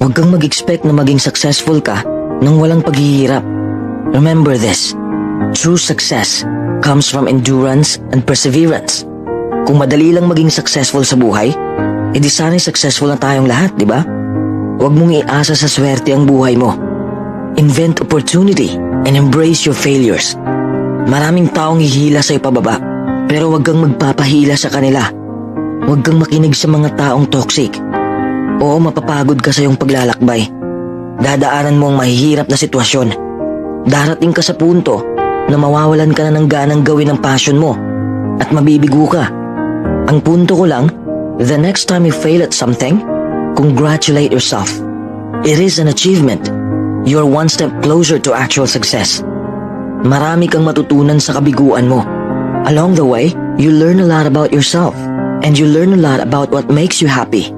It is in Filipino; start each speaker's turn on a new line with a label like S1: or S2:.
S1: Huwag kang mag-expect na maging successful ka nang walang paghihirap. Remember this, true success comes from endurance and perseverance. Kung madali lang maging successful sa buhay, edi sana'y successful na tayong lahat, di ba? Huwag mong iasa sa swerte ang buhay mo. Invent opportunity and embrace your failures. Maraming taong hihila sa'yo pababa, pero huwag kang magpapahila sa kanila. Huwag kang makinig sa mga taong toxic. Oo, mapapagod ka sa iyong paglalakbay. Dadaanan mo ang mahihirap na sitwasyon. Darating ka sa punto na mawawalan ka na ng ganang gawin ang passion mo at mabibigo ka. Ang punto ko lang, the next time you fail at something, congratulate yourself. It is an achievement. You're one step closer to actual success. Marami kang matutunan sa kabiguan mo. Along the way, you learn a lot about yourself and you learn a lot about what makes you happy.